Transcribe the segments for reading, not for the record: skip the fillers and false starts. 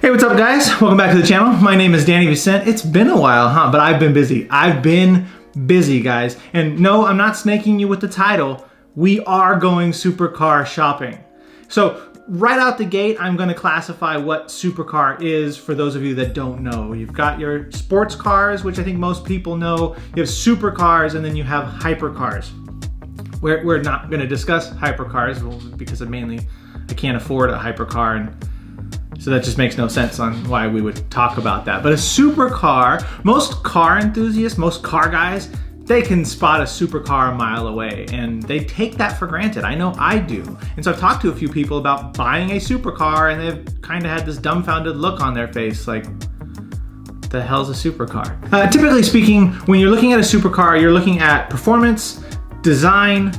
Hey, what's up guys? Welcome back to the channel. My name is Danny Vicent. It's been a while, huh? But I've been busy. I've been busy, guys. And no, I'm not snaking you with the title. We are going supercar shopping. So right out the gate, I'm gonna classify what supercar is for those of you that don't know. You've got your sports cars, which I think most people know. You have supercars, and then you have hypercars. We're not gonna discuss hypercars because I can't afford a hypercar, and so that just makes no sense on why we would talk about that. But a supercar, most car enthusiasts, most car guys, they can spot a supercar a mile away, and they take that for granted. I know I do. And so I've talked to a few people about buying a supercar, and they've kind of had this dumbfounded look on their face like, what the hell's a supercar? Typically speaking, when you're looking at a supercar, you're looking at performance, design,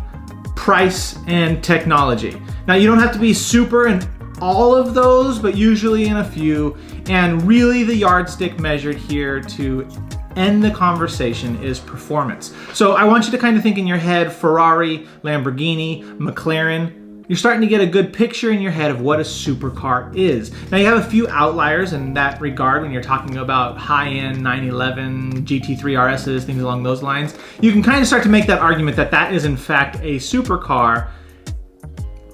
price, and technology. Now, you don't have to be super in all of those, but usually in a few. And really the yardstick measured here to end the conversation is performance. So I want you to kind of think in your head, Ferrari, Lamborghini, McLaren. You're starting to get a good picture in your head of what a supercar is. Now, you have a few outliers in that regard when you're talking about high-end 911, GT3 RSs, things along those lines. You can kind of start to make that argument that that is in fact a supercar.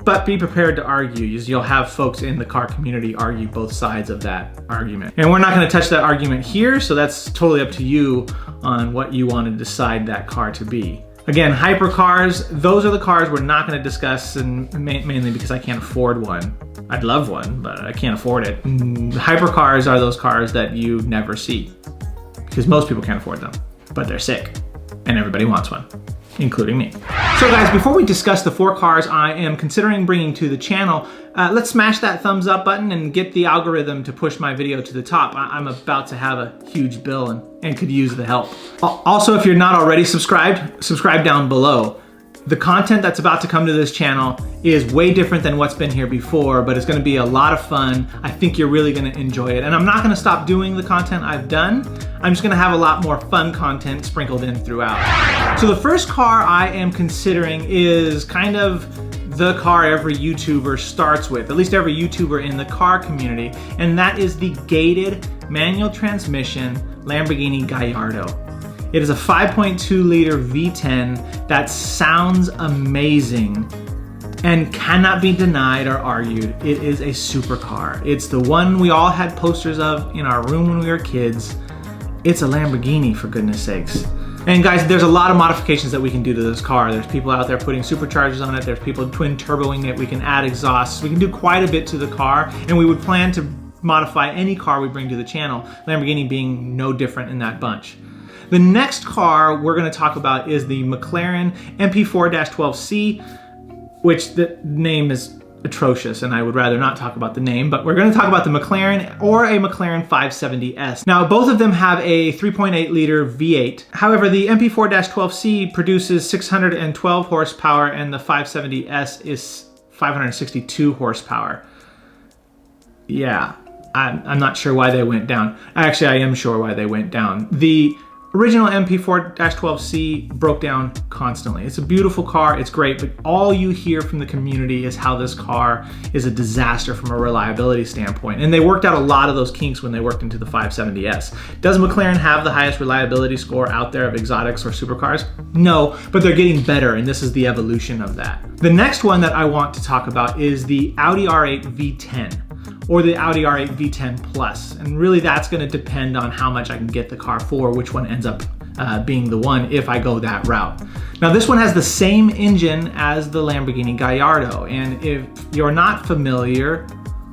But be prepared to argue, as you'll have folks in the car community argue both sides of that argument. And we're not gonna touch that argument here, so that's totally up to you on what you want to decide that car to be. Again, hypercars, those are the cars we're not gonna discuss, and mainly because I can't afford one. I'd love one, but I can't afford it. Hypercars are those cars that you never see, because most people can't afford them, but they're sick, and everybody wants one, including me. So guys, before we discuss the 4 cars I am considering bringing to the channel, let's smash that thumbs up button and get the algorithm to push my video to the top. I'm about to have a huge bill and could use the help. Also, if you're not already subscribed, subscribe down below. The content that's about to come to this channel is way different than what's been here before, but it's gonna be a lot of fun. I think you're really gonna enjoy it. And I'm not gonna stop doing the content I've done. I'm just gonna have a lot more fun content sprinkled in throughout. So the first car I am considering is kind of the car every YouTuber starts with, at least every YouTuber in the car community, and that is the gated manual transmission Lamborghini Gallardo. It is a 5.2 liter V10 that sounds amazing and cannot be denied or argued. It is a supercar. It's the one we all had posters of in our room when we were kids. It's a Lamborghini, for goodness sakes. And guys, there's a lot of modifications that we can do to this car. There's people out there putting superchargers on it. There's people twin turboing it. We can add exhausts. We can do quite a bit to the car, and we would plan to modify any car we bring to the channel, Lamborghini being no different in that bunch. The next car we're going to talk about is the McLaren MP4-12C, which the name is atrocious, and I would rather not talk about the name, but we're going to talk about the McLaren or a McLaren 570S. Now, both of them have a 3.8 liter V8. However, the MP4-12C produces 612 horsepower, and the 570S is 562 horsepower. Yeah, I'm not sure why they went down. Actually, I am sure why they went down. The original MP4-12C broke down constantly. It's a beautiful car, it's great, but all you hear from the community is how this car is a disaster from a reliability standpoint. And they worked out a lot of those kinks when they worked into the 570S. Does McLaren have the highest reliability score out there of exotics or supercars? No, but they're getting better, and this is the evolution of that. The next one that I want to talk about is the Audi R8 V10. Or the Audi R8 V10 Plus. And really that's gonna depend on how much I can get the car for, which one ends up being the one if I go that route. Now, this one has the same engine as the Lamborghini Gallardo. And if you're not familiar,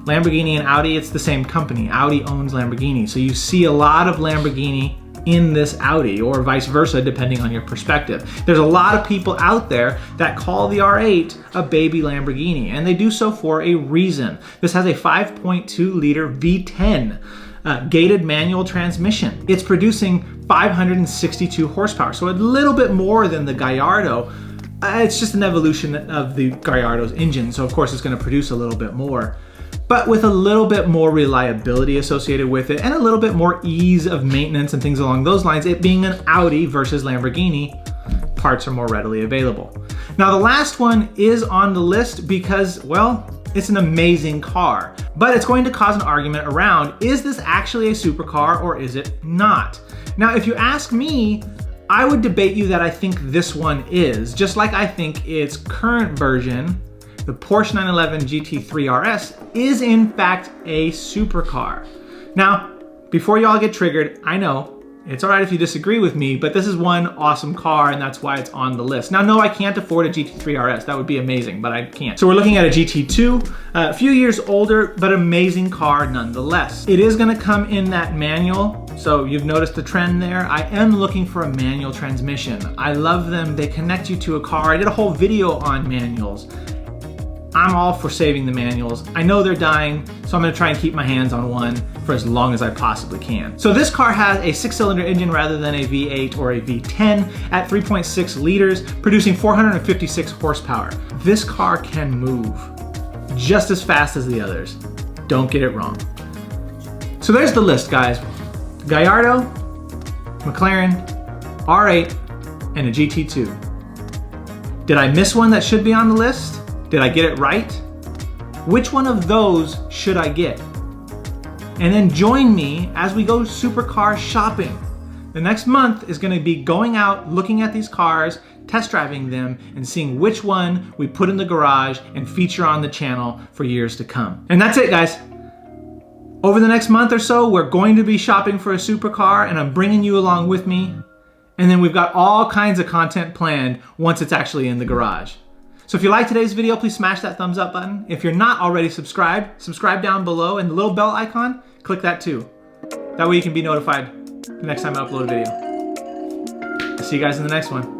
Lamborghini and Audi, it's the same company. Audi owns Lamborghini. So you see a lot of Lamborghini in this Audi, or vice versa, depending on your perspective. There's a lot of people out there that call the R8 a baby Lamborghini, and they do so for a reason. This has a 5.2 liter V10 gated manual transmission. It's producing 562 horsepower, so a little bit more than the Gallardo. It's just an evolution of the Gallardo's engine, so of course it's going to produce a little bit more, but with a little bit more reliability associated with it and a little bit more ease of maintenance and things along those lines. It being an Audi versus Lamborghini, parts are more readily available. Now, the last one is on the list because, well, It's an amazing car, but it's going to cause an argument around, is this actually a supercar or is it not? Now, if you ask me, I would debate you that I think this one is, just like I think its current version, the Porsche 911 GT3 RS, is in fact a supercar. Now, before y'all get triggered, I know it's all right if you disagree with me, but this is one awesome car and that's why it's on the list. Now, no, I can't afford a GT3 RS. That would be amazing, but I can't. So we're looking at a GT2, a few years older, but amazing car nonetheless. It is gonna come in that manual. So you've noticed the trend there. I am looking for a manual transmission. I love them. They connect you to a car. I did a whole video on manuals. I'm all for saving the manuals. I know they're dying, so I'm gonna try and keep my hands on one for as long as I possibly can. So this car has a 6-cylinder engine rather than a V8 or a V10 at 3.6 liters, producing 456 horsepower. This car can move just as fast as the others. Don't get it wrong. So there's the list, guys. Gallardo, McLaren, R8, and a GT2. Did I miss one that should be on the list? Did I get it right? Which one of those should I get? And then join me as we go supercar shopping. The next month is gonna be going out, looking at these cars, test driving them, and seeing which one we put in the garage and feature on the channel for years to come. And that's it, guys. Over the next month or so, we're going to be shopping for a supercar, and I'm bringing you along with me. And then we've got all kinds of content planned once it's actually in the garage. So if you like today's video, please smash that thumbs up button. If you're not already subscribed, subscribe down below, and the little bell icon, click that too. That way you can be notified the next time I upload a video. I'll see you guys in the next one.